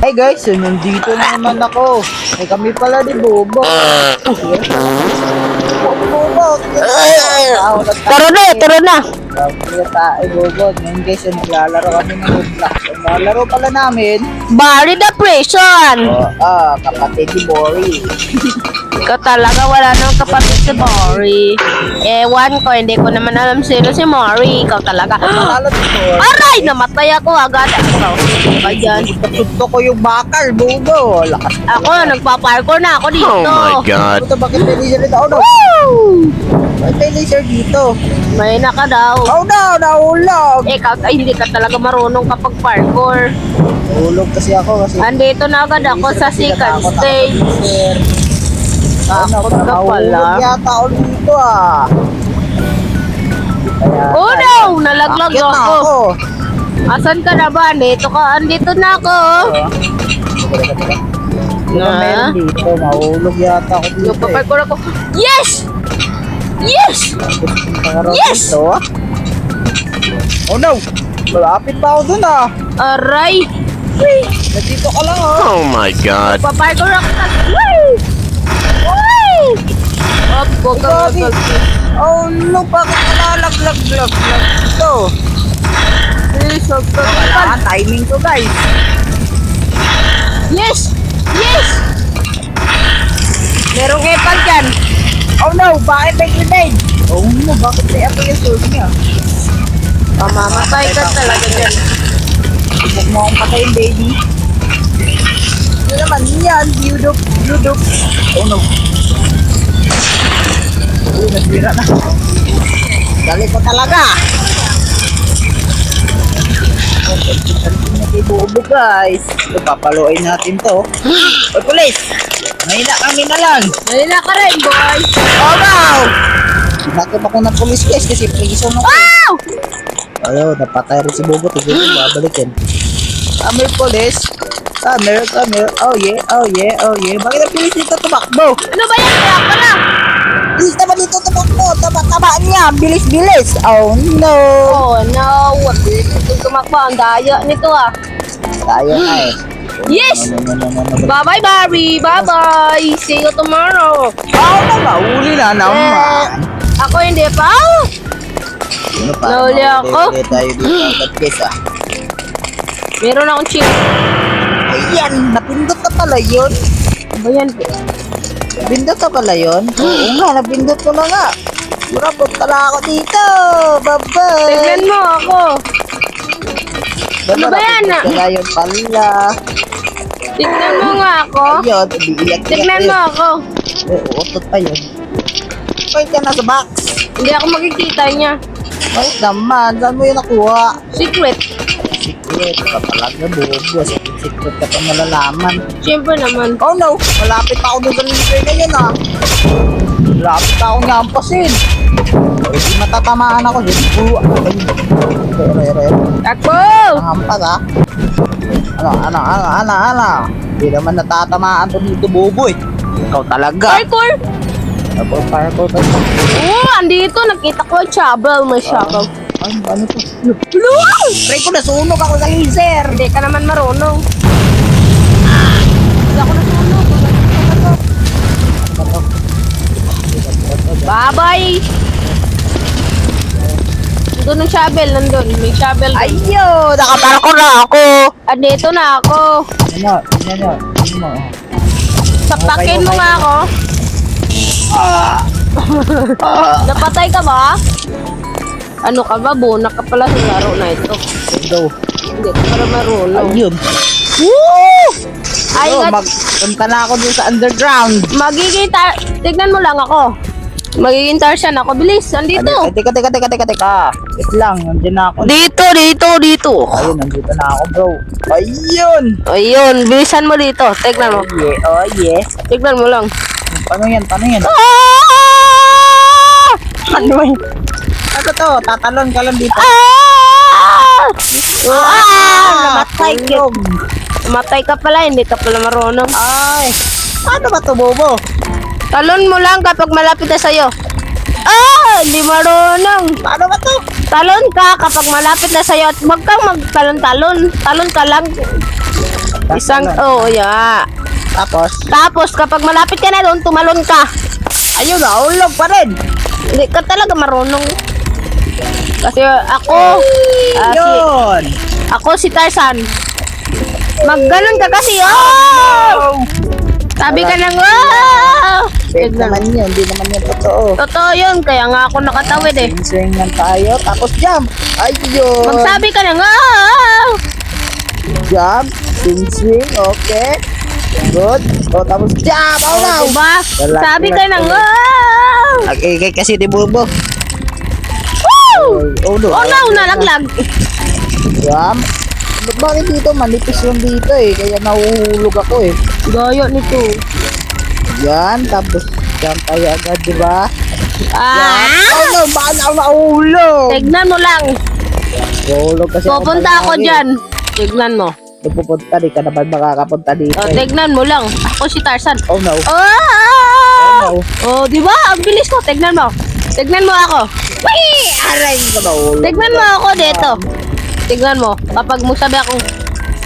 Hey guys, so nandito na naman ako. Eh kami pala ni Bobo. Bobo! Tara na, tara na. Kaya tayo, Bobo. Ngayon guys, naglalaro kami ng Roblox. Ang lalaro pala namin, Barry the Prison. kapatid ni Bori. Ikaw talaga, wala nang kapatid si Mori. Ewan ko, hindi ko naman alam sino si Mori. Ikaw talaga. Panalo ni Bori. Aray! Namatay ako agad. Ikaw, ba yan? Tutok ko yung bakal, Bobo. Lakas. Ako, nagpa-parkour na ako dito. Oh my God. Ito, bakit may laser dito? Oh no! Woo! Bakit may laser dito? May naka daw. Oh no! Nahulog! Ikaw, ay, hindi ka talaga marunong kapag parkour. Nahulog kasi ako kasi... Andito na agad ako sa second stage. Takot ka pala. Yata ako dito Kaya, Oh no! Nalaglag Akyat na ako. Asan ka na ba? Andito ka. Andito na ako. Diba meron dito? Mahulog yata ako dito Nagpa-parkour ako. Yes! Yes! Yes! Dito, Oh no! Malapit pa ako dun Aray! Nandito ka lang Oh my God. Nagpa-parkour ako. Woo! Woo! Up, go, go, go, go. Oh no! Bakit nalalaglag ito? Please, huwag ka Kailangan timing ko guys. Yes! Yes! Merong epal dyan. Oh no! Bakit may grenade? Oh no! Bakit may apple yung sword niya? Pamamatay ka talaga dyan. Huwag mo akong patayin, baby. Ano naman yan? Yudok. Oh no. Uy, nasira na. Dali ko talaga. Kay Bobo guys. Ito, papaluin natin to. Oy, police! Mahina kami na lang. Nalila ka rin, boy. Oh wow! Nakip ako ng police guys kasi prison ako. Wow! Ayaw, napatay rin si Bobo. Tigil ko, babalikin. Summer police. Summer. Oh yeah. Bakit ang bilis dito tumakbo? Ano ba yan? Kaya ka na. Bilis naman dito tumakbo. Taba niya. Bilis. Oh no. Oh no. Ito tumakbo. Ang daya nito ah. Tayo na eh. Yes! No. Bye-bye, Barry. Bye-bye. See you tomorrow. Oh, mahuli na naman. Ako hindi pa. Ano pa? Nahuli ako. Tayo dito agad guys Meron akong chip. Ayan, napindot ka pala yun. Ano ba yan? Napindot ka pala yun? Oo nga, napindot ko na nga. Sura, punta na ako dito. Bye-bye. Tignan mo ako. Ano ba yan, Napindot ka na yun pala. Tignan mo nga ako. Ayun, iiyak. Tignan mo ako. Utot pa yun. Wait ka na sa box. Hindi ako makikita niya. Wait naman, saan mo yun nakuha? Secret. Secret ka talaga, Bobo. Secret ka pa malalaman. Siyempre naman. Oh no, malapit pa ako doon sa leader na yun Malapit pa ako nyampasin. Eh, di matatamaan ako dyan. Re. Takbo! Hampas Ano? Hindi naman natatamaan to dito, Bobo eh. Ikaw talaga. Parkour! Parkour. Oo, andito. Nakita ko yung shovel. May shovel. Ay, ano to? Luwang! Pre ko, nasunog ako sa laser. Hindi ka naman marunong. Hindi ako nasunog. Bye-bye! Nandun ang shovel. Nandun. May shovel. Ayun, nakaparkour na ako. Andito na ako. Ano mo? Saktakin mo nga ako. Napatay ka ba? Ano ka ba? Bunak ka pala sa laro na ito. Go. Hindi ka pala marunong. Ayun. Woo! Ay, Punta na ako dun sa underground. magiging tignan mo lang ako. Magiging Tarzan ako. Bilis, andito. Teka. Wait lang, nandiyan na ako. Dito. Ayun, nandito na ako, bro. Ayun! Ayun, bilisan mo dito. Tignan mo. Oh yeah. Tignan mo lang. Paano yan? Ah! Ano yun? Ano to? Tatalon ka lang dito. Namatay ka. Namatay ka pala, hindi ka pala marunong. Ay! Ano ba to, Bobo? Talon mo lang kapag malapit na sa'yo. Hindi marunong. Paano ba to? Talon ka kapag malapit na sa'yo at huwag kang magtalon-talon. Talon ka lang. Isang, oh, yeah. Tapos, kapag malapit ka na doon, tumalon ka. Ayun, nahulog pa rin. Hindi ka talaga marunong. Kasi ako, Yun. ako si Tarzan. Magganon ka kasi, oh! Sabi ka ng, oh! Fake naman yun, hindi naman yun totoo. Totoo yun, kaya nga ako nakatawid eh. Swing lang tayo, tapos jump. Ayun. Magsabi ka ng, oh! Jump, swing, okay. Good. O, tapos jump, oh no. Diba? Lalaki Sabi ka lang ng, to. oh! Okay, kasi di Bobo. Woo! Oh no. Oh no, nalaglag. Jump. Bakit dito? Manipis yung dito eh. Kaya nahuhulog ako eh. Gaya nito. Yan, tapos jump tayo agad, di ba? Ah! Oh no, baka na ako mahulog. Tignan mo lang. Mahulog kasi Pupunta ako dyan. Tignan mo. Pupunta, di ka naman makakapunta dito O, eh. tignan mo lang. Ako si Tarzan. Oh no. Oh! Oh no. Oh, di ba? Ang bilis ko. Tignan mo. Tignan mo ako. Whee! Aray ka mahulog. Tignan mo ako dito. Tignan mo. Kapag mo sabi akong,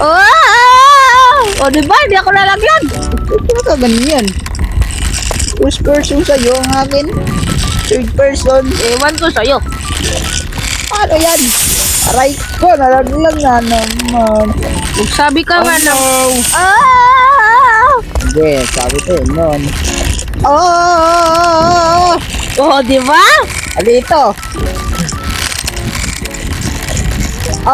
oh! O, di ba? Di ako nalaglag. Ito ka ganyan. First person sa'yo ang akin. Third person. Ewan ko sa'yo. Ano yan? Aray ko, nalaglag na naman. Magsabi ka nga ng, no. ah! Hindi, sabi ko yun nun. Oh! Oh, di ba? Ano ito? Oh!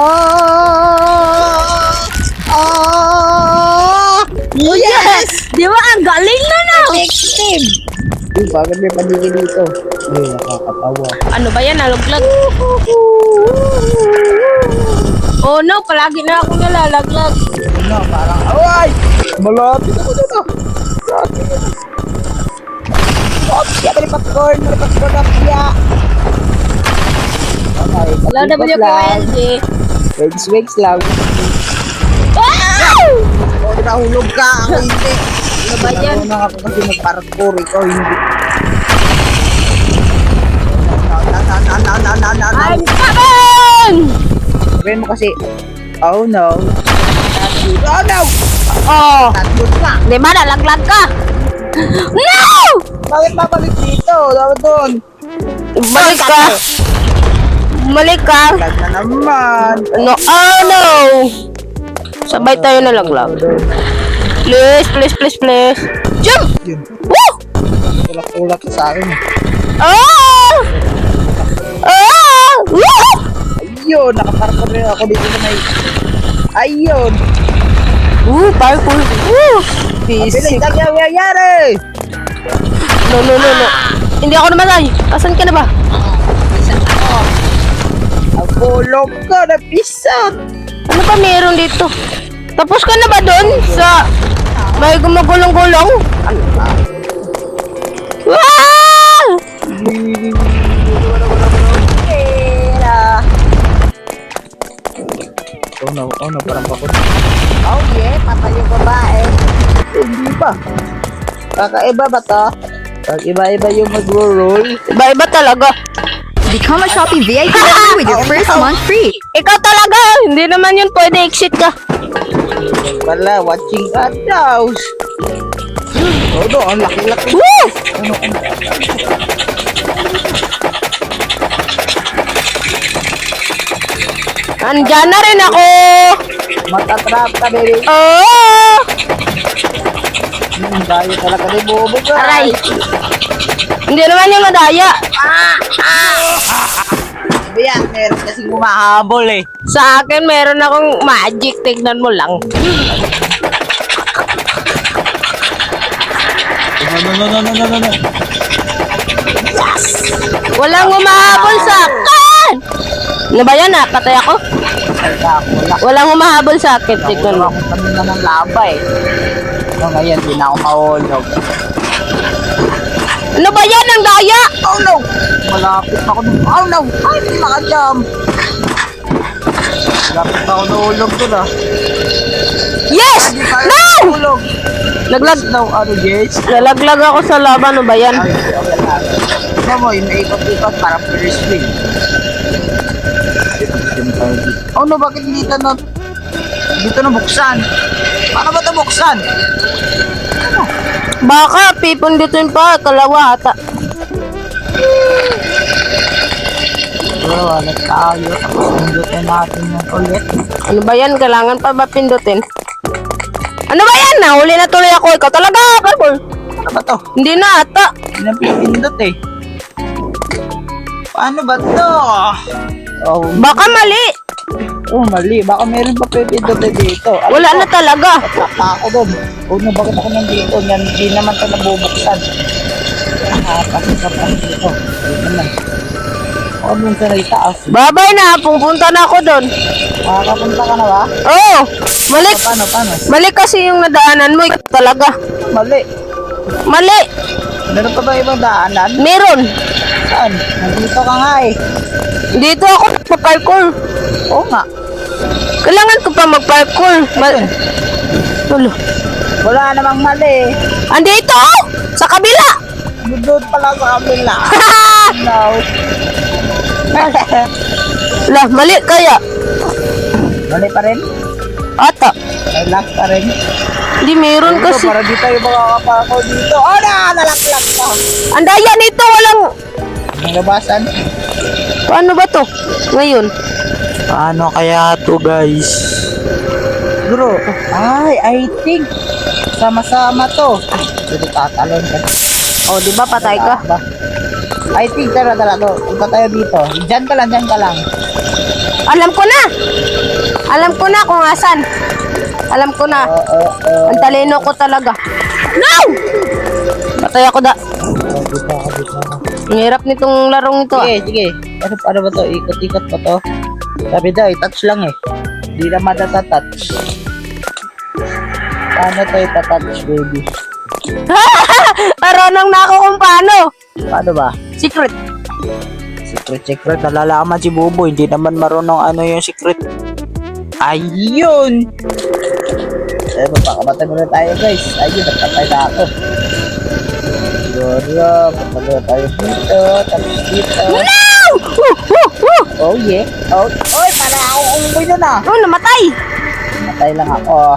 Oh! Yes! Di ba? Ang galing na na. Effective! Uy, bakit may panigin dito? Uy, nakakatawa. Ano ba yan? Nalaglag. Oh no, palagi na ako nalalaglag. Ano, parang, ay! Malapit ako dito. Malapit. Oops, siya, may popcorn na siya. Okay, Hello, WQLG. Wigs lang. Wow! O, nahulog ka. Ako hindi. Ano ba yan? Nahulog ako kasi mag-parkour. Ikaw hindi. I'm coming! Sabihin mo kasi, oh no. Oh no! Oh, Tatbot ka. di ba nalaglag ka? No! Bakit babalik dito? Dapat doon. Balik ka. Balik ka. Lag na naman. No, oh no! Sabay tayo nalaglag. Please, please, please, please. Jump! Yun. Woo! Tulak-tulak ka sa akin. Oh! Oh! Woo! Ayun, nakaparkour rin ako dito na may... Ayun! Parkour. Bilis lang yung nangyayari! No, no, no, no. Hindi ako namatay. Asan ka na ba? Ang kulog ko, napisat! Ano ba meron dito? Tapos ka na ba doon? Sa may gumagulong-gulong? Wow! Oh no, parang bakot. Oh yeah, patay yung babae. Hindi ba? Kakaiba ba to? Pag iba-iba yung mag-roll. Iba-iba talaga. Become a Shopee VIP member with your first month free. Ikaw talaga. Hindi naman yun pwede exit ka. Wala, watching ka daw. Oh no, ang laki-laki. Woo! Andyan na rin ako. Matatrap ka, baby. Oh! Dahil talaga ni Bobo ka. Aray. Hindi naman yung madaya. Yan, meron kasing humahabol eh. Sa akin, meron akong magic. Tignan mo lang. No. Walang humahabol sa akin. Ano ba yan? Patay ako? Wala. Walang humahabol sa akin. Tignan mo. Ako kami na ng laba eh. So ngayon, di na ako mahulog. Ano ba yan? Ang daya? Oh no! Malapit ako dun. Oh no! Ay, hindi makajump. Malapit ako nahulog dun ah. Yes! Hindi tayo No! nahulog. Naglag... No, ano guys? Nalaglag ako sa laban. Ano ba yan? Ay, okay lang. Tignan mo, yung naikot-ikot parang first swing. Oh no, bakit dito na buksan? Paano ba ito buksan? Baka pipindutin pa, kalawa ata. Bro, alat tayo. Tapos pindutin natin yung ulit. Ano ba yan? Kailangan pa ba pindutin? Ano ba yan? Nahuli na tuloy ako. Ikaw talaga, Parkour. Ano ba to? Hindi na ata. Hindi na pipindot eh. Paano ba to? Oh, Baka mali. oh mali. Baka meron pa pipindot dito. Ano Wala to? na talaga. Taka ako doon. Oh no, bakit ako nandito? Yan, hindi naman ito nabubuksan. Kasi sa dito. Hindi naman. Oh, dun sa itaas. Babay na. Pupunta na ako doon. Makakapunta ka na ba? Oo. Mali. Paano? Mali kasi yung nadaanan mo. Ikaw talaga. Mali. Mali. Meron pa ba ibang daanan? Meron. Saan? Nandito ka nga eh. Dito ako magpa-parkour. Oo nga. Kailangan ko pa mag-parkour. Ulo. Wala namang mali. Andito! Sa kabila! Doon pala sa kabila. No. Lah, mali kaya. Mali pa rin? Ata. May lock pa rin? Hindi meron Dito, kasi. para di tayo makakapako dito. Oh na! Nalaklag ka! Ang daya nito, walang... Nalabasan? Paano ba to? Ngayon. Paano kaya to guys? Bro, ay, I think sama-sama to. Ay, dito tatalon ka. O, di ba patay ka? I think, tara to. Punta tayo dito. Diyan ka lang. Alam ko na! Alam ko na kung asan. Alam ko na. Ang talino ko talaga. No! Patay ako da. Dito ako. Ang hirap nitong larong ito. Sige. Ano ba to? Ikot-ikot pa to. Sabi daw, touch lang eh. Hindi na matatouch. Paano to itatouch, baby? Marunong na ako kung paano. Paano ba? Secret. Secret. Nalalaman si Bubo. Hindi naman marunong ano yung secret. Ayun! Eh, magpakamatay muna tayo guys. Ayun, nagpatay na ako. Siguro, pagpagawa tayo dito. Tapos dito. No! Oh yeah. Oh, oy, para ako umuwi na na. Oh, namatay. Matay lang ako.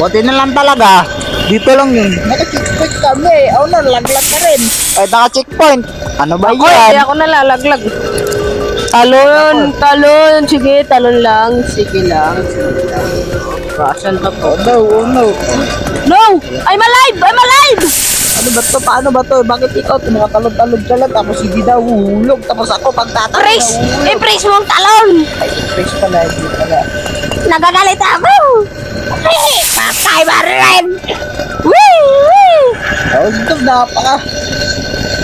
Buti na lang talaga. Dito lang yun. Naka-checkpoint kami. Oh no, laglag na rin. Ay, naka-checkpoint. Ano ba Ako, hindi yan? ako nalalaglag. Talon. Sige, talon lang. Sige lang. Saan ba po? Oh no. No! I'm alive! Ano ba to? Paano ba to? Bakit ikaw tumatalon-talon ka lang tapos hindi daw huhulog tapos ako pagtatalon Praise! nahuhulog? I-praise mo ang talon! Ay, praise pala, hindi pala. Nagagalit ako! Patay ba rin? Wee! Oh, ito napaka.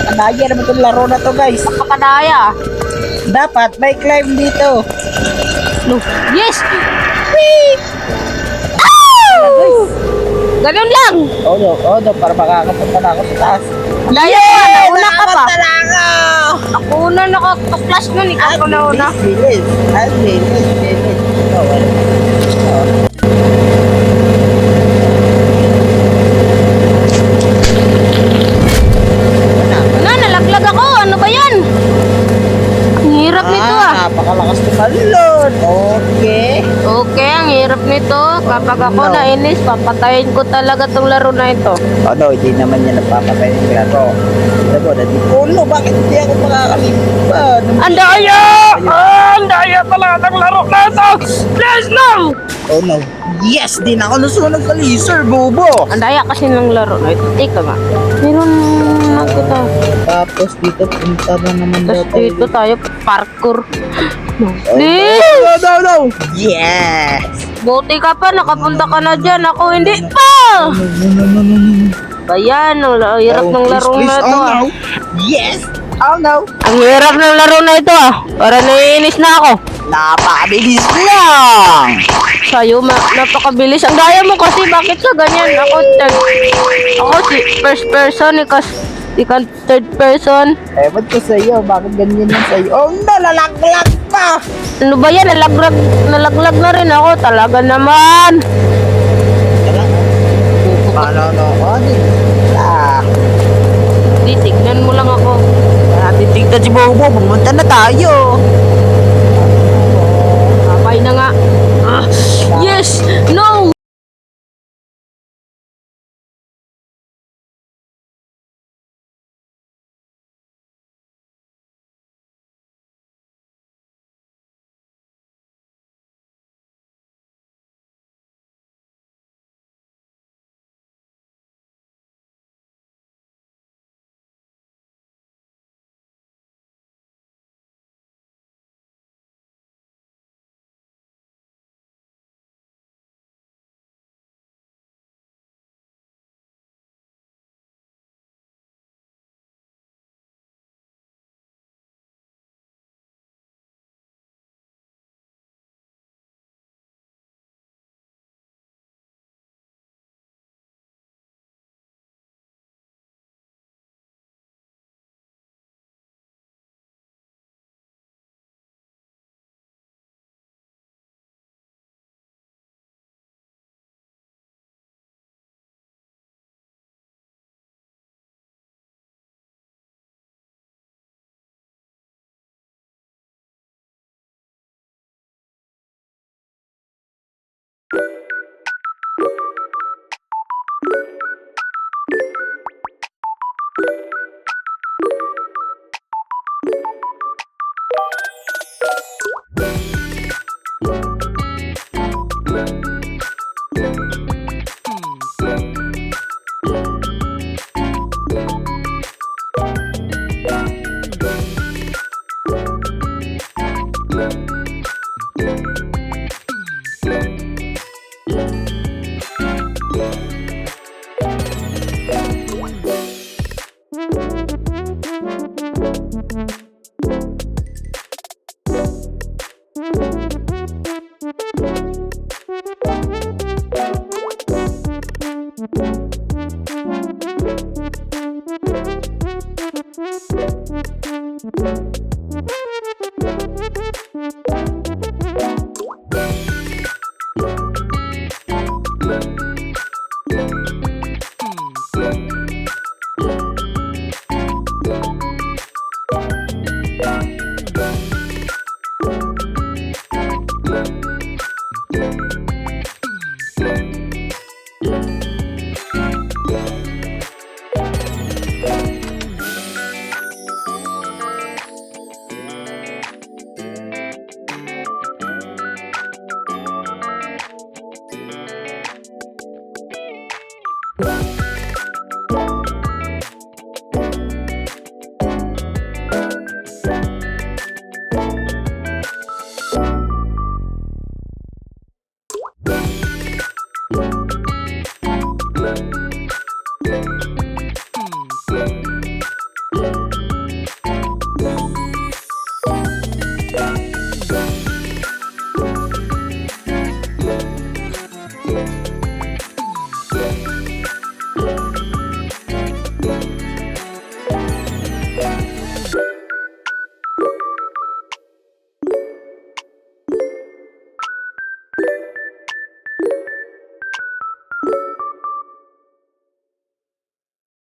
Anaya naman itong laro na to guys. Napakadaya. Dapat may climb dito. No. Yes! Wee! Ow! Ganun lang! Oh no, para makakapunta na ako sa taas. Daya ka, nauna ka pa. Nakapunta na ako! Ako una nakaka-flash nun, ikaw ko na una. Bilis. Oh, well. Wala, nalaglag ako. Ano ba yan? Ang hirap nito ah. Napakalakas tumalon. Okay. Okay, ang hirap nito. Kapag ako No. nainis, papatayin ko talaga tong laro na ito. Ano, hindi naman yan nagpapatay ng laro. Ito mo, no, bakit hindi ako makakalimutan? Ang daya! Ang daya talaga ng laro na ito! Please, no! Oh no. Yes, di na ako nasunog sa laser, bobo. Ang daya kasi ng laro na ito. Teka nga. Meron na kita. Tapos dito, punta na naman daw Tapos dito tayo, parkour. No. Oh, Please! no. Yes. Buti ka pa, nakapunta ka na dyan. Ako hindi pa! No. Bayan, ang hirap ng laro na ito Oh ah. no. Yes. Oh no. Ang hirap ng laro na ito ah. Para naiinis na ako. Napakabilis lang. Sa'yo, napakabilis. Ang daya mo kasi, bakit ka ganyan? Ako si first person, ikaw third person. Ewan ko sa'yo, bakit ganyan lang sa'yo? Oh no, lalaglag pa. Ano ba yan? Nalaglag na rin ako. Talaga naman. Paano no? Titignan mo lang ako. Titignan si Bobo, pumunta na tayo. Why na nga? Ah, yes! No!